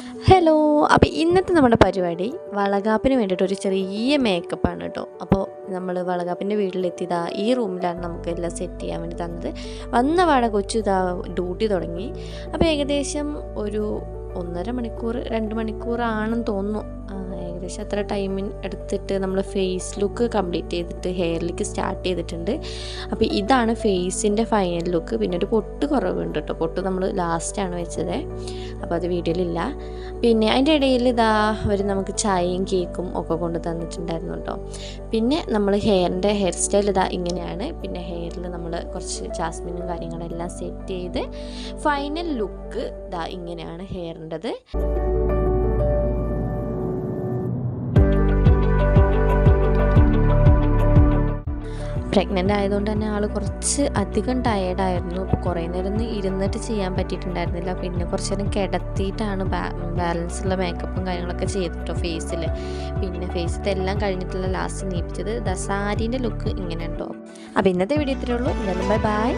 Hello. അപ്പോൾ ഇന്നത്തെ നമ്മുടെ പരിപാടി വളകാപ്പിന് വേണ്ടിയിട്ട് ഒരു ചെറിയ മേക്കപ്പാണ് കേട്ടോ. അപ്പോൾ നമ്മൾ വളകാപ്പിൻ്റെ വീട്ടിലെത്തിയതാ ഈ റൂമിലാണ് നമുക്ക് എല്ലാം സെറ്റ് ചെയ്യാൻ വേണ്ടി തന്നത്. വന്ന പാടെ കൊച്ചു ഇതാ ഡ്യൂട്ടി തുടങ്ങി. അപ്പോൾ ഏകദേശം ഒരു 1.5 മണിക്കൂർ 2 മണിക്കൂറാണെന്ന് തോന്നുന്നു. ഏകദേശം അത്ര ടൈമിന് എടുത്തിട്ട് നമ്മൾ ഫേസ് ലുക്ക് കംപ്ലീറ്റ് ചെയ്തിട്ട് ഹെയറിലേക്ക് സ്റ്റാർട്ട് ചെയ്തിട്ടുണ്ട്. അപ്പോൾ ഇതാണ് ഫേസിൻ്റെ ഫൈനൽ ലുക്ക്. പിന്നെ ഒരു പൊട്ട് കുറവുണ്ട് കേട്ടോ. പൊട്ട് നമ്മൾ ലാസ്റ്റാണ് വെച്ചത്, അപ്പോൾ അത് വീഡിയോയിലില്ല. പിന്നെ അതിൻ്റെ ഇടയിൽ ഇതാ അവർ നമുക്ക് ചായയും കേക്കും ഒക്കെ കൊണ്ട് തന്നിട്ടുണ്ടായിരുന്നു കേട്ടോ. പിന്നെ നമ്മൾ ഹെയർ സ്റ്റൈൽ ഇതാ ഇങ്ങനെയാണ്. പിന്നെ ഹെയറിൽ നമ്മൾ കുറച്ച് ജാസ്മിനും കാര്യങ്ങളെല്ലാം സെറ്റ് ചെയ്ത് ഫൈനൽ ലുക്ക് ഇതാ ഇങ്ങനെയാണ് ഹെയറിൻ്റെത്. പ്രഗ്നൻ്റ് ആയതുകൊണ്ട് തന്നെ ആൾ കുറച്ച് അധികം ടയേർഡായിരുന്നു. അപ്പോൾ കുറേ നേരം ഒന്നും ഇരുന്നിട്ട് ചെയ്യാൻ പറ്റിയിട്ടുണ്ടായിരുന്നില്ല. പിന്നെ കുറച്ച് നേരം കിടത്തിയിട്ടാണ് ബാലൻസുള്ള മേക്കപ്പും കാര്യങ്ങളൊക്കെ ചെയ്തിട്ടോ ഫേസിൽ. പിന്നെ ഫേസിൽ എല്ലാം കഴിഞ്ഞിട്ടുള്ള ലാസ്റ്റ് നീപ്പിച്ചത് സാരീൻ്റെ ലുക്ക് ഇങ്ങനെ ഉണ്ടോ. അപ്പോൾ ഇന്നത്തെ വീഡിയോ ഇത്രയേ ഉള്ളൂ. എന്തായാലും ബൈ.